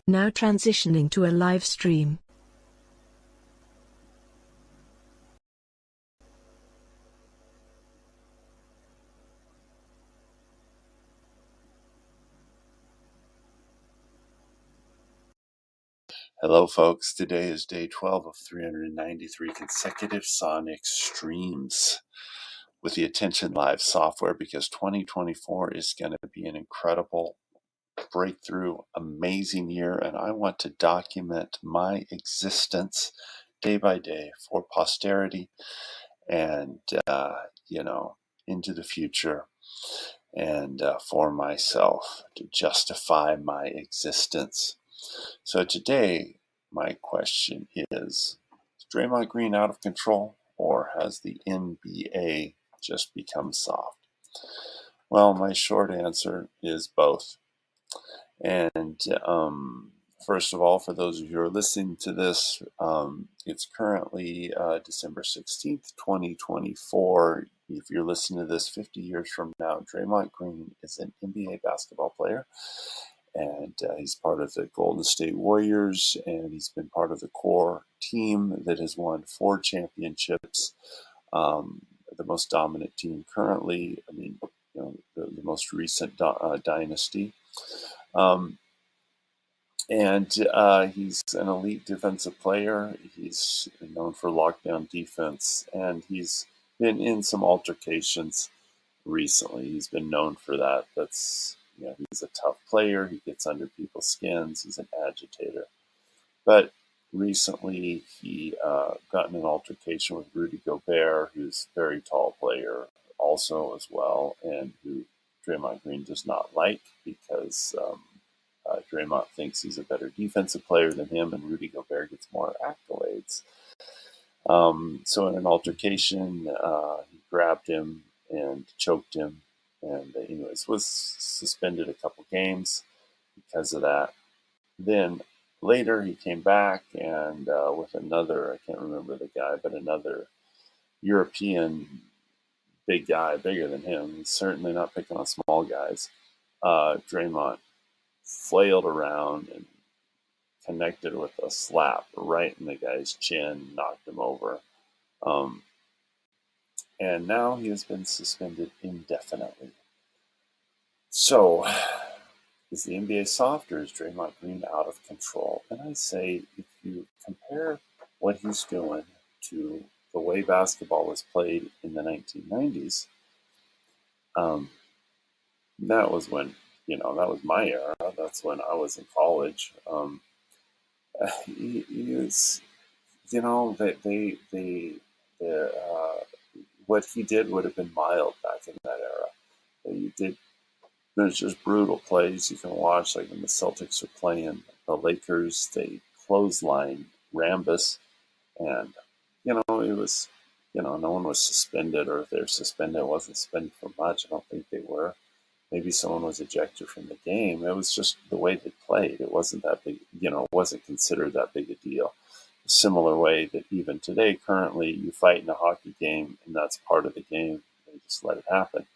Now transitioning to a live stream. Hello, folks. Today is day 12 of 393 consecutive Sonic streams with the Attention Live software, because 2024 is going to be an incredible breakthrough, amazing year, and I want to document my existence day by day for posterity and, into the future, and for myself to justify my existence. So today, my question is Draymond Green out of control, or has the NBA just become soft? Well, my short answer is both. And first of all, for those of you who are listening to this, it's currently December 16th, 2024. If you're listening to this 50 years from now, Draymond Green is an NBA basketball player. And he's part of the Golden State Warriors, and he's been part of the core team that has won 4 championships. The most dominant team currently, the most recent dynasty. He's an elite defensive player. He's known for lockdown defense, and he's been in some altercations recently. He's been known for that. He's a tough player. He gets under people's skins. He's an agitator. But recently he got in an altercation with Rudy Gobert, who's a very tall player also as well, and who Draymond Green does not like, because Draymond thinks he's a better defensive player than him, and Rudy Gobert gets more accolades. So in an altercation, he grabbed him and choked him, and anyways was suspended a couple games because of that. Then later he came back, and with another, I can't remember the guy, but another European big guy, bigger than him. He's certainly not picking on small guys. Draymond flailed around and connected with a slap right in the guy's chin, knocked him over. And now he has been suspended indefinitely. So, is the NBA soft, or is Draymond Green out of control? And I say, if you compare what he's doing to the way basketball was played in the 1990s, that was when, that was my era. That's when I was in college. He is, what he did would have been mild back in that era. There's just brutal plays you can watch, like when the Celtics are playing the Lakers, they clothesline Rambus, and it was, no one was suspended, or if they're suspended, it wasn't suspended for much. I don't think they were. Maybe someone was ejected from the game. It was just the way they played. It wasn't that big, it wasn't considered that big a deal. A similar way that even today, currently, you fight in a hockey game, and that's part of the game. They just let it happen.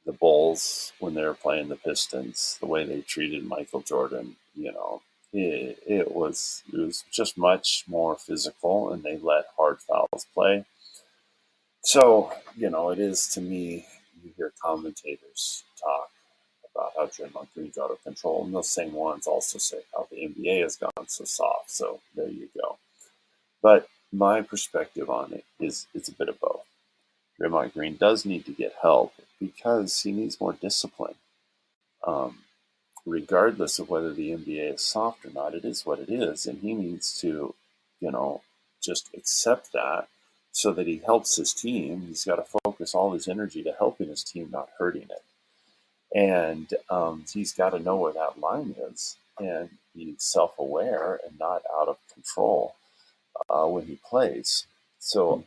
The Bulls, when they were playing the Pistons, the way they treated Michael Jordan, it was just much more physical, and they let hard fouls play. So, it is, to me, you hear commentators talk about how Draymond Green's out of control, and those same ones also say how the NBA has gone so soft. So there you go. But my perspective on it is it's a bit of both. Draymond Green does need to get help because he needs more discipline. Regardless of whether the NBA is soft or not, it is what it is, and he needs to, just accept that, so that he helps his team. He's got to focus all his energy to helping his team, not hurting it. And he's got to know where that line is and be self-aware and not out of control when he plays. So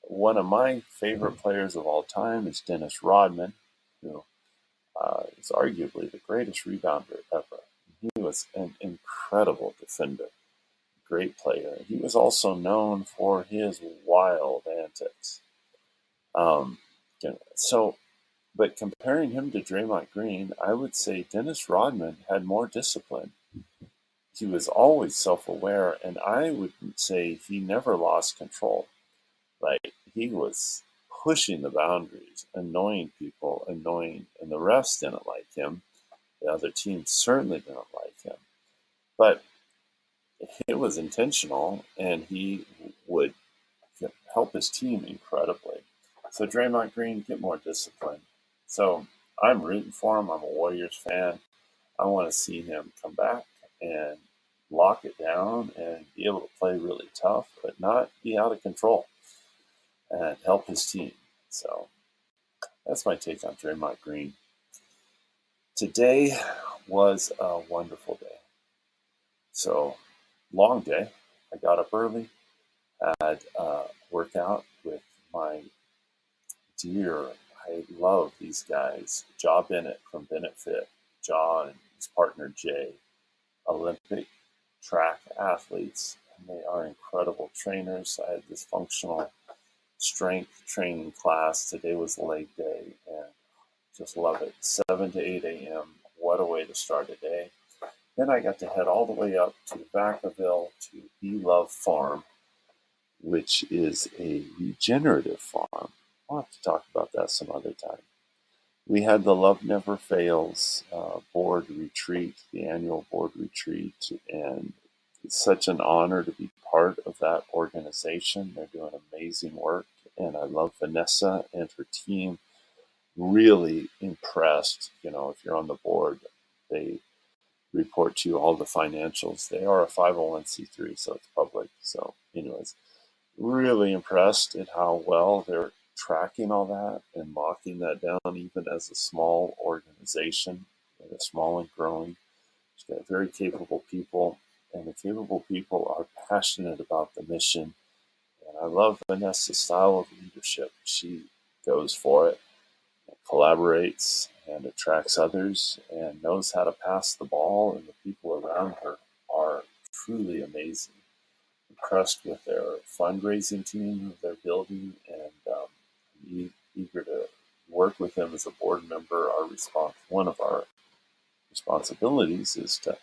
one of my favorite players of all time is Dennis Rodman, who is arguably the greatest rebounder ever. He was an incredible defender, great player. He was also known for his wild antics. So But comparing him to Draymond Green, I would say Dennis Rodman had more discipline. He was always self-aware, and I would say he never lost control. Like, he was pushing the boundaries, annoying people, and the refs didn't like him. The other teams certainly didn't like him. But it was intentional, and he would help his team incredibly. So Draymond Green, get more discipline. So I'm rooting for him. I'm a Warriors fan. I want to see him come back and lock it down and be able to play really tough, but not be out of control and help his team. So that's my take on Draymond Green. Today was a wonderful day. So, long day. I got up early, had a workout with my dear, I love these guys. Jaw Bennett from Bennett Fit, Jaw and his partner Jay, Olympic track athletes, and they are incredible trainers. I had this functional strength training class. Today was leg day, and just love it. 7 to 8 a.m. What a way to start a day. Then I got to head all the way up to Vacaville to Be Love Farm, which is a regenerative farm. I'll have to talk about that some other time. We had the Love Never Fails board retreat, the annual board retreat, and it's such an honor to be part of that organization. They're doing amazing work, and I love Vanessa and her team. Really impressed. If you're on the board, they report to you all the financials. They are a 501c3, so it's public. So, anyways, really impressed at how well they're tracking all that and locking that down, even as a small organization. They're small and growing. It's got very capable people, and the capable people are passionate about the mission. And I love Vanessa's style of leadership. She goes for it, collaborates, and attracts others, and knows how to pass the ball, and the people around her are truly amazing. Impressed with their fundraising team they're building, and eager to work with them as a board member. One of our responsibilities is to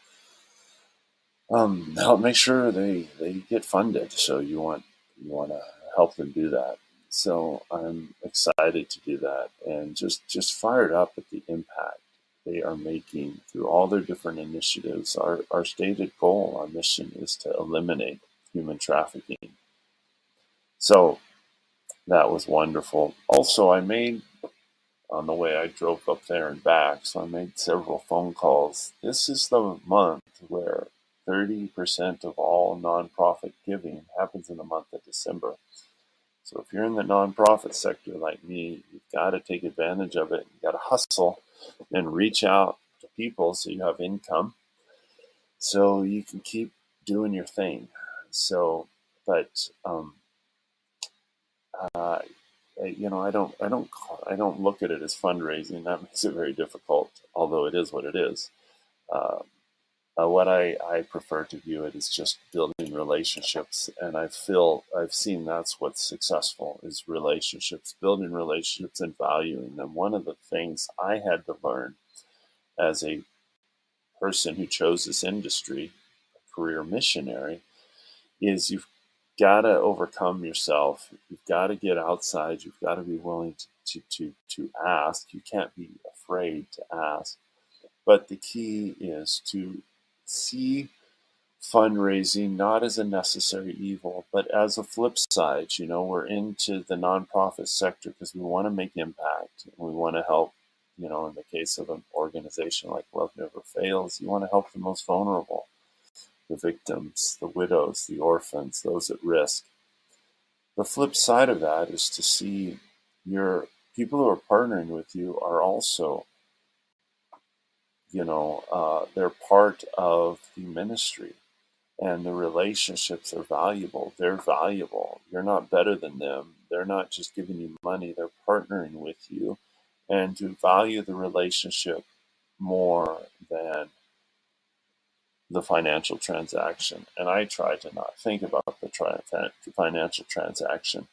help make sure they get funded. So you want to help them do that. So I'm excited to do that, and just fired up at the impact they are making through all their different initiatives. Our stated goal, our mission, is to eliminate human trafficking. So that was wonderful. Also, I made, on the way I drove up there and back, so I made several phone calls. This is the month where 30% of all nonprofit giving happens in the month of December. So if you're in the nonprofit sector like me, you've got to take advantage of it. You've got to hustle and reach out to people so you have income, so you can keep doing your thing. So, but uh, I don't look at it as fundraising. That makes it very difficult, although it is what it is. Uh, what I prefer to view it as just building relationships, and I've seen that's what's successful is relationships, building relationships and valuing them. One of the things I had to learn as a person who chose this industry, a career missionary, is you've got to overcome yourself. You've got to get outside. You've got to be willing to ask. You can't be afraid to ask. But the key is to see fundraising not as a necessary evil, but as a flip side. We're into the nonprofit sector because we want to make impact. And we want to help, in the case of an organization like Love Never Fails, you want to help the most vulnerable, the victims, the widows, the orphans, those at risk. The flip side of that is to see your people who are partnering with you are also, they're part of the ministry, and the relationships are valuable. They're valuable. You're not better than them. They're not just giving you money. They're partnering with you, and to value the relationship more than the financial transaction. And I try to not think about the financial transaction.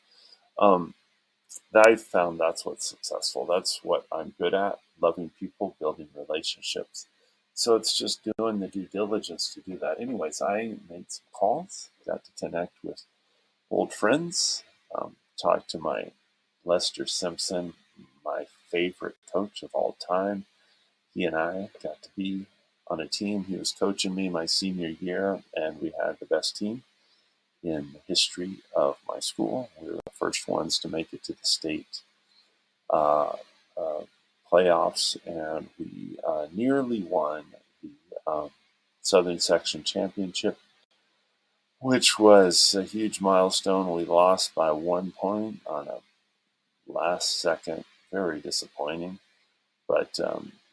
I found that's what's successful. That's what I'm good at, loving people, building relationships. So it's just doing the due diligence to do that. Anyways, I made some calls, got to connect with old friends, talked to my Lester Simpson, my favorite coach of all time. He and I got to be on a team. He was coaching me my senior year, and we had the best team in the history of my school. We were the first ones to make it to the state uh, uh, playoffs, and we nearly won the Southern Section Championship, which was a huge milestone. We lost by 1 point on a last second, very disappointing, but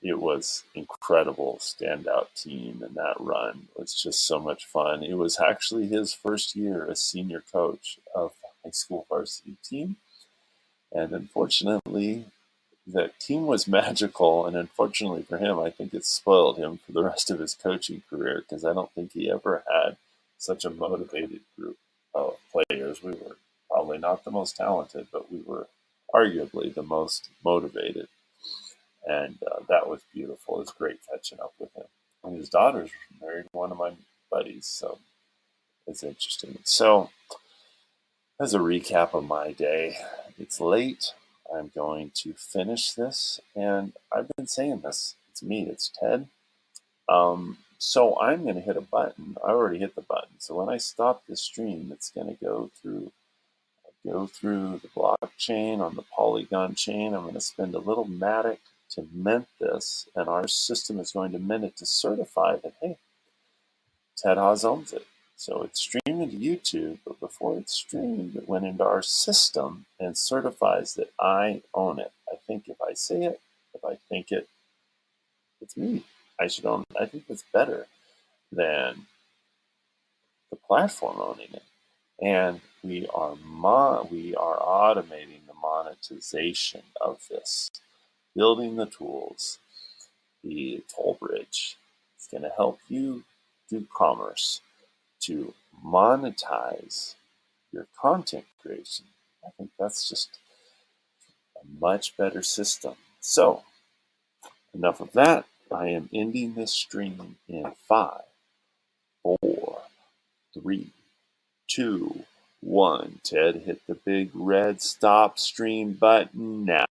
it was incredible standout team, and that run was just so much fun. It was actually his first year as senior coach of the high school varsity team, and unfortunately the team was magical, and unfortunately for him, I think it spoiled him for the rest of his coaching career, because I don't think he ever had such a motivated group of players. We were probably not the most talented, but we were arguably the most motivated, and that was beautiful. It was great catching up with him. And his daughter's married one of my buddies, so it's interesting. So, as a recap of my day, it's late. I'm going to finish this, and I've been saying this. It's me, it's Ted. So I'm going to hit a button. I already hit the button. So when I stop this stream, it's going to go through the blockchain on the Polygon chain. I'm going to spend a little matic to mint this, and our system is going to mint it to certify that, hey, Ted Haas owns it. So it's streamed into YouTube, but before it's streamed, it went into our system and certifies that I own it. I think if I say it, if I think it, it's me. I should own it. I think that's better than the platform owning it. And we are automating the monetization of this, building the tools, the toll bridge. It's going to help you do commerce to monetize your content creation. I think that's just a much better system. So, enough of that. I am ending this stream in 5, 4, 3, 2, 1. Ted, hit the big red stop stream button now.